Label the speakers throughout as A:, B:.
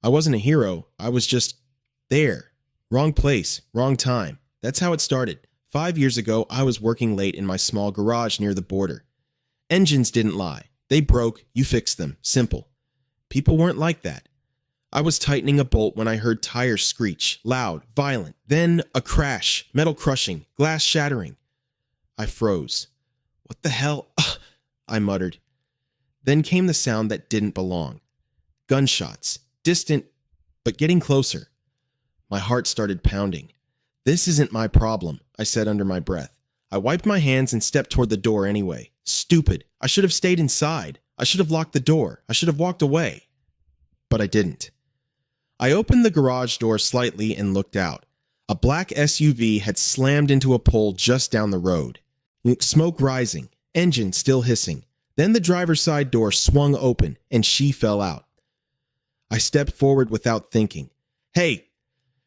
A: I wasn't a hero. I was just there. Wrong place, wrong time. That's how it started. 5 years ago, I was working late in my small garage near the border. Engines didn't lie. They broke, you fixed them. Simple. People weren't like that. I was tightening a bolt when I heard tires screech, loud, violent. Then a crash, metal crushing, glass shattering. I froze. What the hell? Ugh, I muttered. Then came the sound that didn't belong. Gunshots, distant, but getting closer. My heart started pounding. This isn't my problem, I said under my breath. I wiped my hands and stepped toward the door anyway. Stupid. I should have stayed inside. I should have locked the door. I should have walked away. But I didn't. I opened the garage door slightly and looked out. A black SUV had slammed into a pole just down the road. Smoke rising, engine still hissing. Then the driver's side door swung open and she fell out. I stepped forward without thinking. Hey!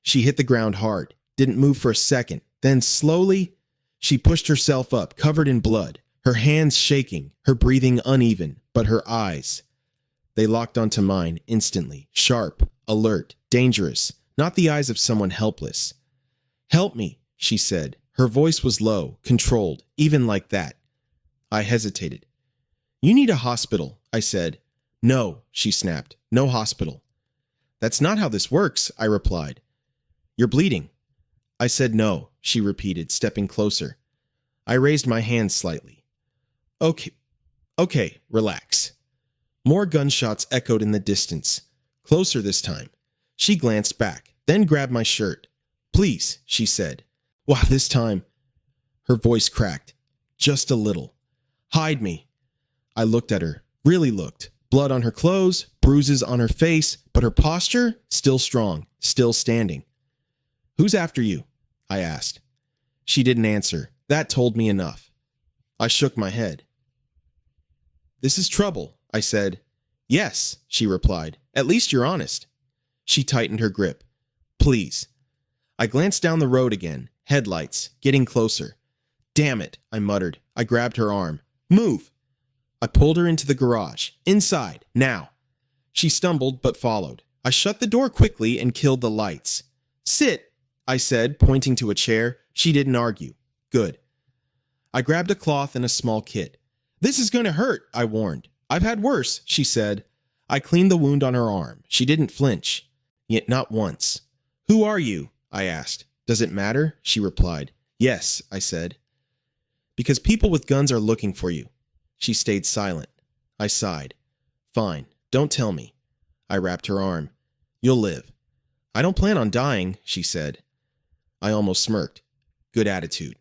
A: She hit the ground hard, didn't move for a second. Then slowly, she pushed herself up, covered in blood, her hands shaking, her breathing uneven, but her eyes. They locked onto mine instantly, sharp, alert, dangerous, not the eyes of someone helpless. Help me, she said. Her voice was low, controlled, even like that. I hesitated. You need a hospital, I said. No, she snapped. No hospital. That's not how this works, I replied. You're bleeding. I said no, she repeated, stepping closer. I raised my hand slightly. Okay, relax. More gunshots echoed in the distance. Closer this time. She glanced back, then grabbed my shirt. Please, she said. Wow, this time. Her voice cracked. Just a little. Hide me. I looked at her, really looked. Blood on her clothes, bruises on her face, but her posture, still strong, still standing. Who's after you? I asked. She didn't answer. That told me enough. I shook my head. This is trouble, I said. Yes, she replied. At least you're honest. She tightened her grip. Please. I glanced down the road again, headlights, getting closer. Damn it, I muttered. I grabbed her arm. Move! I pulled her into the garage. Inside, now. She stumbled, but followed. I shut the door quickly and killed the lights. Sit, I said, pointing to a chair. She didn't argue. Good. I grabbed a cloth and a small kit. This is going to hurt, I warned. I've had worse, she said. I cleaned the wound on her arm. She didn't flinch. Yet not once. Who are you? I asked. Does it matter? She replied. Yes, I said. Because people with guns are looking for you. She stayed silent. I sighed. Fine, don't tell me. I wrapped her arm. You'll live. I don't plan on dying, she said. I almost smirked. Good attitude.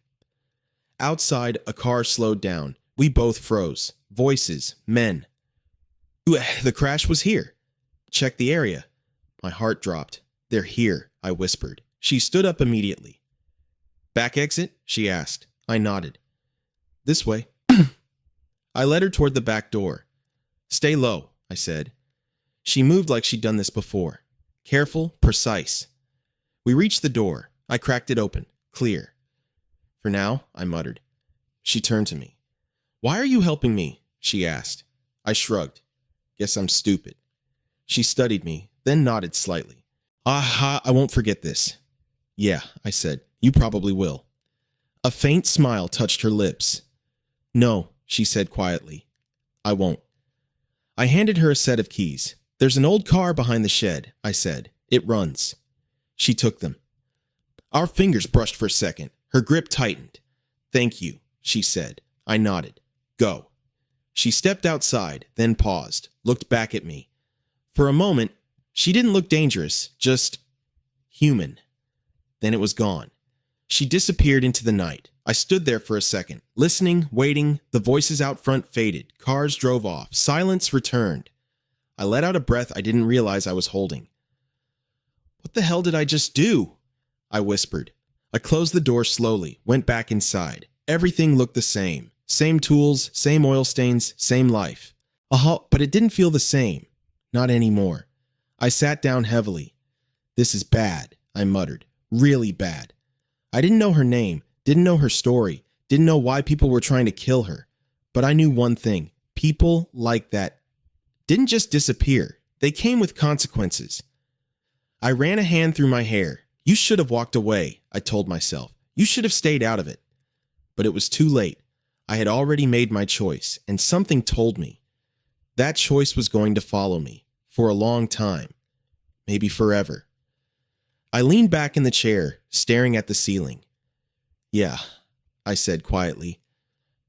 A: Outside, a car slowed down. We both froze. Voices, men. The crash was here. Check the area. My heart dropped. They're here, I whispered. She stood up immediately. Back exit? She asked. I nodded. This way. I led her toward the back door. Stay low, I said. She moved like she'd done this before. Careful, precise. We reached the door. I cracked it open. Clear. For now, I muttered. She turned to me. Why are you helping me? She asked. I shrugged. Guess I'm stupid. She studied me, then nodded slightly. I won't forget this. Yeah, I said. You probably will. A faint smile touched her lips. No, she said quietly. I won't. I handed her a set of keys. There's an old car behind the shed, I said. It runs. She took them. Our fingers brushed for a second. Her grip tightened. Thank you, she said. I nodded. Go. She stepped outside, then paused, looked back at me. For a moment, she didn't look dangerous, just human. Then it was gone. She disappeared into the night. I stood there for a second, listening, waiting. The voices out front faded. Cars drove off. Silence returned. I let out a breath I didn't realize I was holding. What the hell did I just do? I whispered. I closed the door slowly, went back inside. Everything looked the same. Same tools, same oil stains, same life. But it didn't feel the same. Not anymore. I sat down heavily. This is bad, I muttered. Really bad. I didn't know her name, didn't know her story, didn't know why people were trying to kill her. But I knew one thing. People like that didn't just disappear. They came with consequences. I ran a hand through my hair. You should have walked away, I told myself. You should have stayed out of it. But it was too late. I had already made my choice, and something told me. That choice was going to follow me for a long time, maybe forever. I leaned back in the chair, staring at the ceiling. Yeah, I said quietly.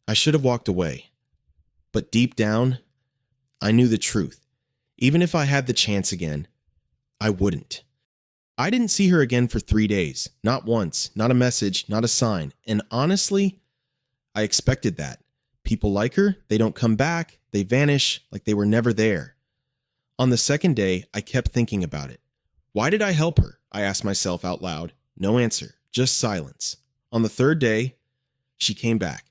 A: I should have walked away. But deep down, I knew the truth. Even if I had the chance again, I wouldn't. I didn't see her again for 3 days. Not once, not a message, not a sign. And honestly, I expected that. People like her, they don't come back, they vanish like they were never there. On the second day, I kept thinking about it. Why did I help her? I asked myself out loud. No answer, just silence. On the third day, she came back.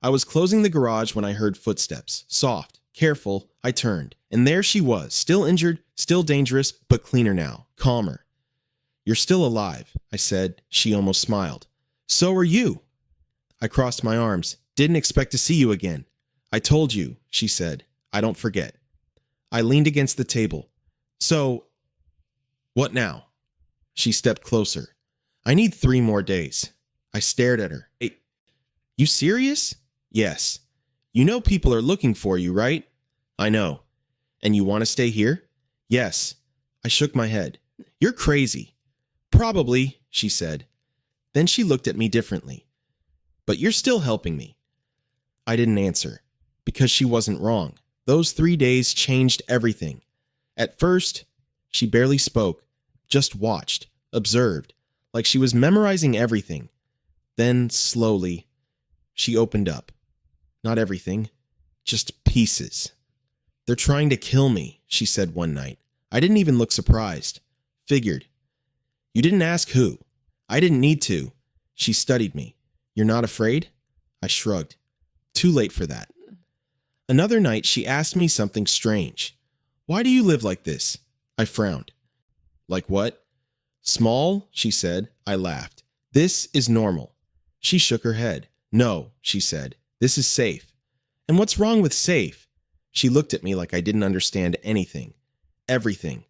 A: I was closing the garage when I heard footsteps. Soft, careful, I turned. And there she was, still injured, still dangerous, but cleaner now, calmer. You're still alive, I said. She almost smiled. So are you. I crossed my arms. Didn't expect to see you again. I told you, she said. I don't forget. I leaned against the table. So, what now? She stepped closer. I need 3 more days. I stared at her. Hey, you serious? Yes. You know people are looking for you, right? I know. And you want to stay here? Yes. I shook my head. You're crazy. Probably, she said. Then she looked at me differently. But you're still helping me. I didn't answer, because she wasn't wrong. Those 3 days changed everything. At first, she barely spoke, just watched, observed, like she was memorizing everything. Then, slowly, she opened up. Not everything, just pieces. They're trying to kill me, she said one night. I didn't even look surprised. Figured. You didn't ask who. I didn't need to. She studied me. You're not afraid? I shrugged. Too late for that. Another night, she asked me something strange. Why do you live like this? I frowned. Like what? Small, she said. I laughed. This is normal. She shook her head. No, she said. This is safe. And what's wrong with safe? She looked at me like I didn't understand anything. Everything.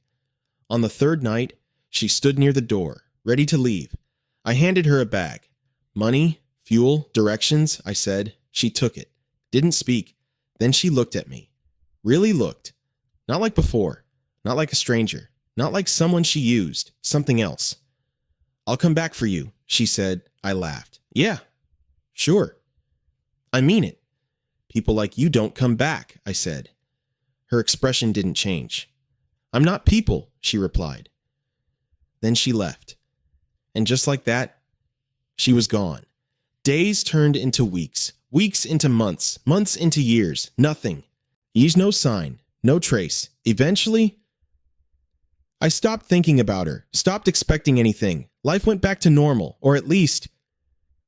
A: On the third night, she stood near the door, ready to leave. I handed her a bag. Money, fuel, directions, I said. She took it. Didn't speak. Then she looked at me. Really looked. Not like before. Not like a stranger. Not like someone she used. Something else. I'll come back for you, she said. I laughed. Yeah, sure. I mean it. People like you don't come back, I said. Her expression didn't change. I'm not people, she replied. Then she left. And just like that, she was gone. Days turned into weeks, weeks into months, months into years. Nothing. Ye's no sign, no trace. Eventually, I stopped thinking about her, stopped expecting anything. Life went back to normal, or at least,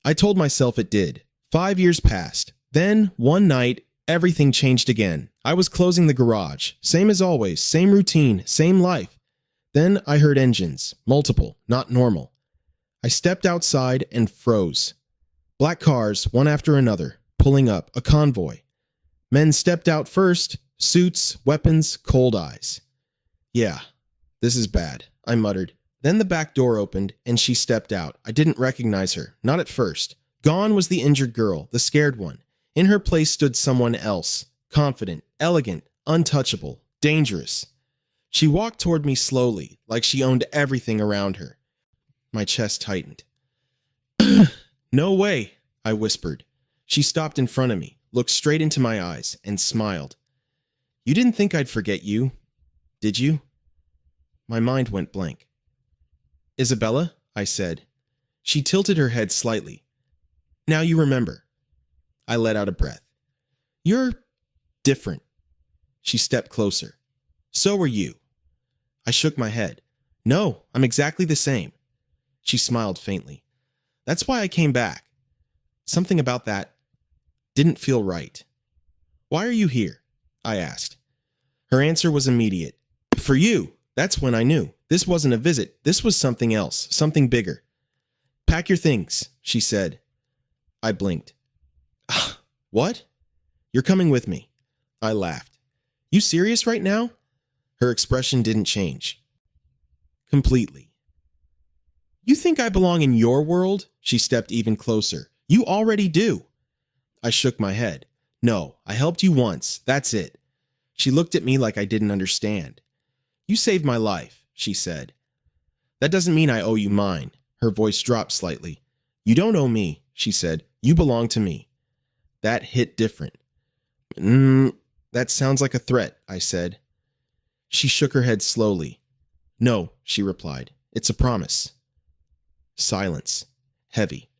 A: I told myself it did. 5 years passed. Then, one night, everything changed again. I was closing the garage. Same as always, same routine, same life. Then I heard engines. Multiple, not normal. I stepped outside and froze. Black cars, one after another, pulling up, a convoy. Men stepped out first, suits, weapons, cold eyes. Yeah, this is bad, I muttered. Then the back door opened, and she stepped out. I didn't recognize her, not at first. Gone was the injured girl, the scared one. In her place stood someone else, confident, elegant, untouchable, dangerous. She walked toward me slowly, like she owned everything around her. My chest tightened. No way, I whispered. She stopped in front of me, looked straight into my eyes, and smiled. You didn't think I'd forget you, did you? My mind went blank. Isabella, I said. She tilted her head slightly. Now you remember. I let out a breath. You're different. She stepped closer. So are you. I shook my head. No, I'm exactly the same. She smiled faintly. That's why I came back. Something about that didn't feel right. Why are you here? I asked. Her answer was immediate. For you. That's when I knew. This wasn't a visit. This was something else, something bigger. Pack your things, she said. I blinked. What? You're coming with me. I laughed. You serious right now? Her expression didn't change. Completely. You think I belong in your world? She stepped even closer. You already do. I shook my head. No, I helped you once. That's it. She looked at me like I didn't understand. You saved my life, she said. That doesn't mean I owe you mine. Her voice dropped slightly. You don't owe me, she said. You belong to me. That hit different. That sounds like a threat, I said. She shook her head slowly. No, she replied. It's a promise. Silence. Heavy.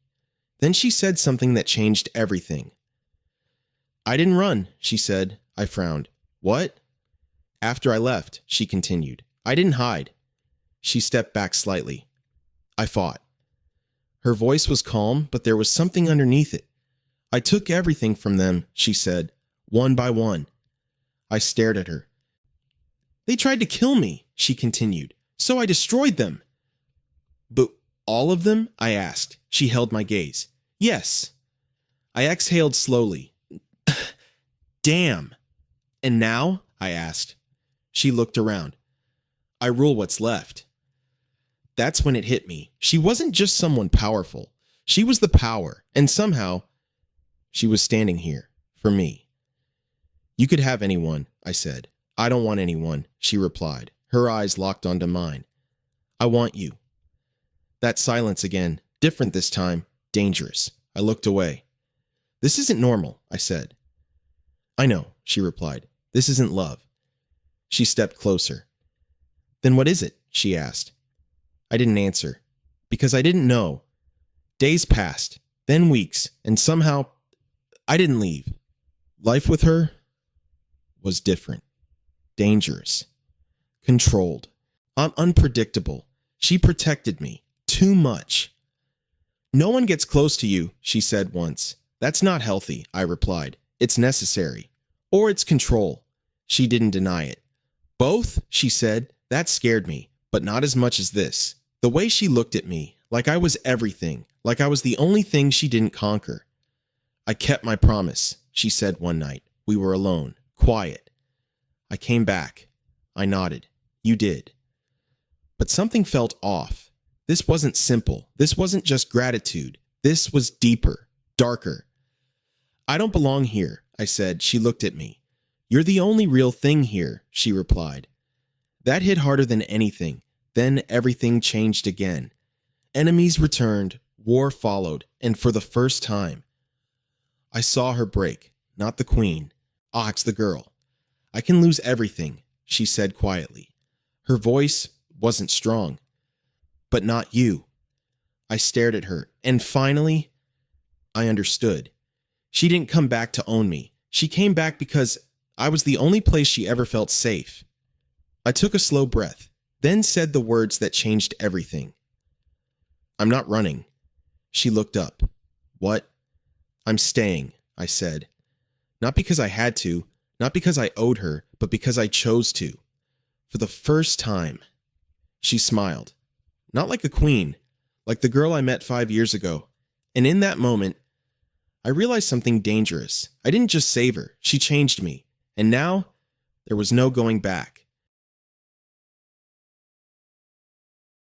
A: Then she said something that changed everything. I didn't run, she said. I frowned. What? After I left, she continued. I didn't hide. She stepped back slightly. I fought. Her voice was calm, but there was something underneath it. I took everything from them, she said, one by one. I stared at her. They tried to kill me, she continued, so I destroyed them. But all of them? I asked. She held my gaze. Yes. I exhaled slowly. Damn. And now? I asked. She looked around. I rule what's left. That's when it hit me. She wasn't just someone powerful. She was the power, and somehow, she was standing here, for me. You could have anyone, I said. I don't want anyone, she replied. Her eyes locked onto mine. I want you. That silence again, different this time, dangerous. I looked away. This isn't normal, I said. I know, she replied. This isn't love. She stepped closer. Then what is it? She asked. I didn't answer, because I didn't know. Days passed, then weeks, and somehow I didn't leave. Life with her was different, dangerous, controlled, unpredictable. She protected me too much. No one gets close to you, she said once. That's not healthy, I replied. It's necessary. Or it's control. She didn't deny it. Both, she said. That scared me, but not as much as this. The way she looked at me, like I was everything, like I was the only thing she didn't conquer. I kept my promise, she said one night. We were alone, quiet. I came back. I nodded. You did. But something felt off. This wasn't simple. This wasn't just gratitude. This was deeper, darker. I don't belong here, I said. She looked at me. You're the only real thing here, she replied. That hit harder than anything. Then everything changed again. Enemies returned, war followed, and for the first time, I saw her break, not the queen. Ox the girl. I can lose everything, she said quietly. Her voice wasn't strong. But not you. I stared at her, and finally, I understood. She didn't come back to own me. She came back because I was the only place she ever felt safe. I took a slow breath, then said the words that changed everything. I'm not running. She looked up. What? I'm staying, I said. Not because I had to, not because I owed her, but because I chose to. For the first time. She smiled. Not like a queen, like the girl I met 5 years ago. And in that moment, I realized something dangerous. I didn't just save her, she changed me. And now, there was no going back.